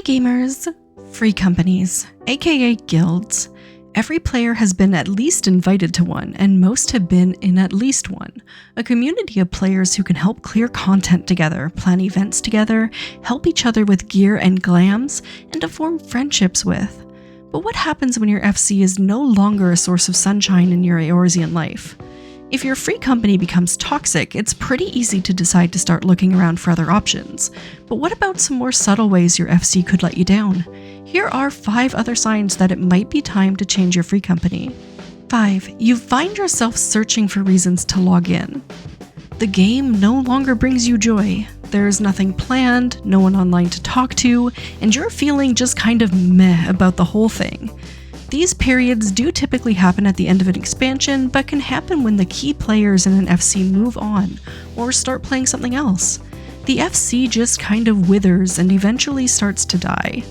Hi gamers! Free companies, aka guilds. Every player has been at least invited to one, and most have been in at least one. A community of players who can help clear content together, plan events together, help each other with gear and glams, and to form friendships with. But what happens when your FC is no longer a source of sunshine in your Eorzean life? If your free company becomes toxic, it's pretty easy to decide to start looking around for other options. But what about some more subtle ways your FC could let you down? Here are 5 other signs that it might be time to change your free company. 5. You find yourself searching for reasons to log in. The game no longer brings you joy. There's nothing planned, no one online to talk to, and you're feeling just kind of meh about the whole thing. These periods do typically happen at the end of an expansion, but can happen when the key players in an FC move on, or start playing something else. The FC just kind of withers and eventually starts to die.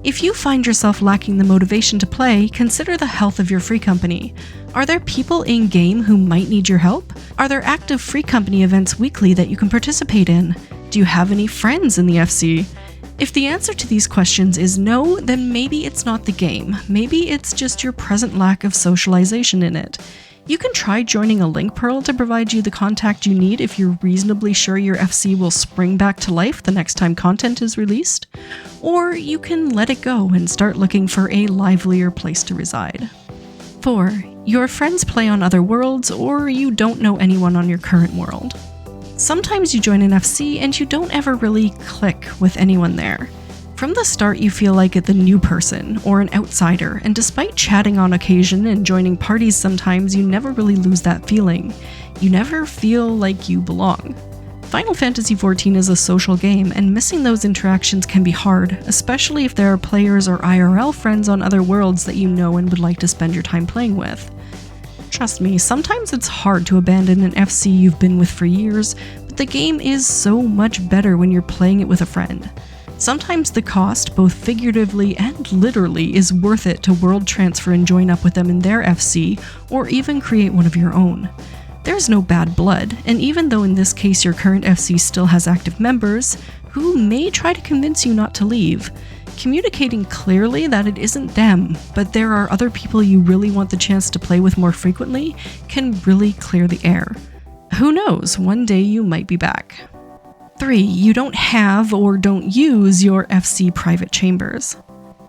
If you find yourself lacking the motivation to play, consider the health of your free company. Are there people in-game who might need your help? Are there active free company events weekly that you can participate in? Do you have any friends in the FC? If the answer to these questions is no, then maybe it's not the game. Maybe it's just your present lack of socialization in it. You can try joining a link pearl to provide you the contact you need if you're reasonably sure your FC will spring back to life the next time content is released. Or you can let it go and start looking for a livelier place to reside. 4. Your friends play on other worlds, or you don't know anyone on your current world. Sometimes you join an FC and you don't ever really click with anyone there. From the start you feel like the new person, or an outsider, and despite chatting on occasion and joining parties sometimes, you never really lose that feeling. You never feel like you belong. Final Fantasy XIV is a social game, and missing those interactions can be hard, especially if there are players or IRL friends on other worlds that you know and would like to spend your time playing with. Trust me, sometimes it's hard to abandon an FC you've been with for years, but the game is so much better when you're playing it with a friend. Sometimes the cost, both figuratively and literally, is worth it to world transfer and join up with them in their FC, or even create one of your own. There's no bad blood, and even though in this case your current FC still has active members, who may try to convince you not to leave, communicating clearly that it isn't them, but there are other people you really want the chance to play with more frequently, can really clear the air. Who knows, one day you might be back. 3. You don't have or don't use your FC private chambers.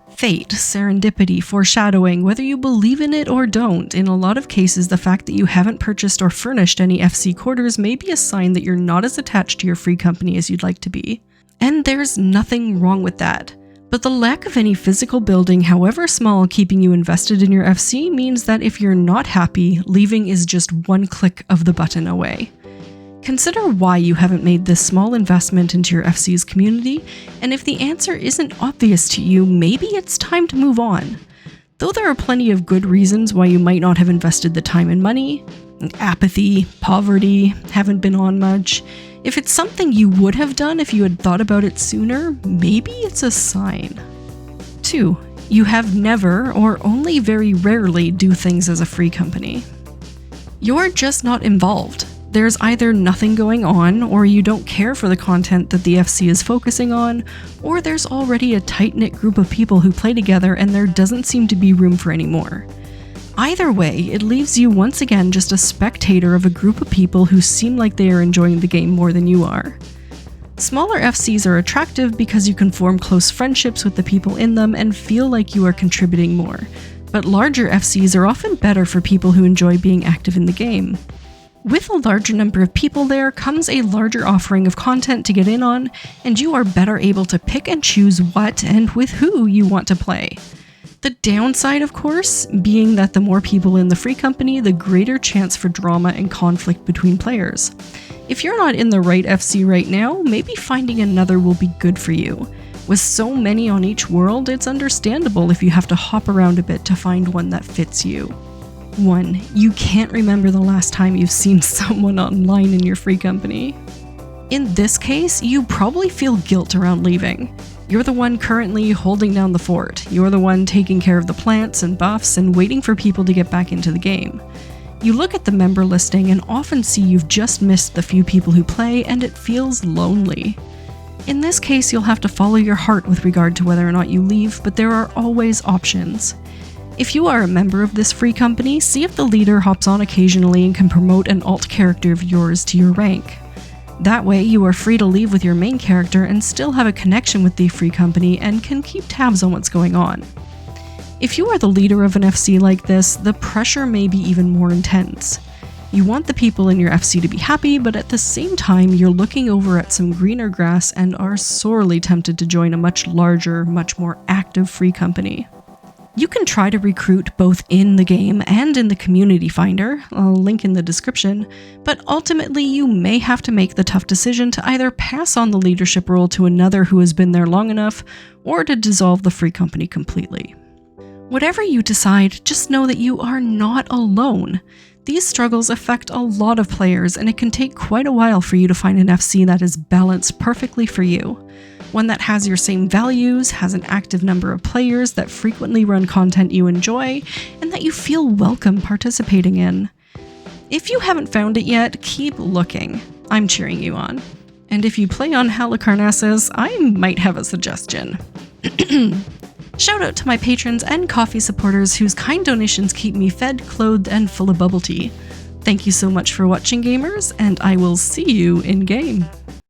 Fate, serendipity, foreshadowing, whether you believe in it or don't, in a lot of cases the fact that you haven't purchased or furnished any FC quarters may be a sign that you're not as attached to your free company as you'd like to be. And there's nothing wrong with that. But the lack of any physical building, however small, keeping you invested in your FC means that if you're not happy, leaving is just one click of the button away. Consider why you haven't made this small investment into your FC's community, and if the answer isn't obvious to you, maybe it's time to move on. Though there are plenty of good reasons why you might not have invested the time and money, apathy, poverty, haven't been on much. If it's something you would have done if you had thought about it sooner, maybe it's a sign. 2. You have never, or only very rarely, do things as a free company. You're just not involved. There's either nothing going on, or you don't care for the content that the FC is focusing on, or there's already a tight-knit group of people who play together and there doesn't seem to be room for any more. Either way, it leaves you once again just a spectator of a group of people who seem like they are enjoying the game more than you are. Smaller FCs are attractive because you can form close friendships with the people in them and feel like you are contributing more, but larger FCs are often better for people who enjoy being active in the game. With a larger number of people there comes a larger offering of content to get in on, and you are better able to pick and choose what and with who you want to play. The downside, of course, being that the more people in the free company, the greater chance for drama and conflict between players. If you're not in the right FC right now, maybe finding another will be good for you. With so many on each world, it's understandable if you have to hop around a bit to find one that fits you. 1. You can't remember the last time you've seen someone online in your free company. In this case, you probably feel guilt around leaving. You're the one currently holding down the fort. You're the one taking care of the plants and buffs and waiting for people to get back into the game. You look at the member listing and often see you've just missed the few people who play, and it feels lonely. In this case, you'll have to follow your heart with regard to whether or not you leave, but there are always options. If you are a member of this free company, see if the leader hops on occasionally and can promote an alt character of yours to your rank. That way, you are free to leave with your main character and still have a connection with the free company and can keep tabs on what's going on. If you are the leader of an FC like this, the pressure may be even more intense. You want the people in your FC to be happy, but at the same time, you're looking over at some greener grass and are sorely tempted to join a much larger, much more active free company. You can try to recruit both in the game and in the community finder, I'll link in the description, but ultimately you may have to make the tough decision to either pass on the leadership role to another who has been there long enough, or to dissolve the free company completely. Whatever you decide, just know that you are not alone. These struggles affect a lot of players, and it can take quite a while for you to find an FC that is balanced perfectly for you. One that has your same values, has an active number of players that frequently run content you enjoy, and that you feel welcome participating in. If you haven't found it yet, keep looking. I'm cheering you on. And if you play on Halicarnassus, I might have a suggestion. Shout out to my patrons and coffee supporters whose kind donations keep me fed, clothed, and full of bubble tea. Thank you so much for watching, gamers, and I will see you in-game.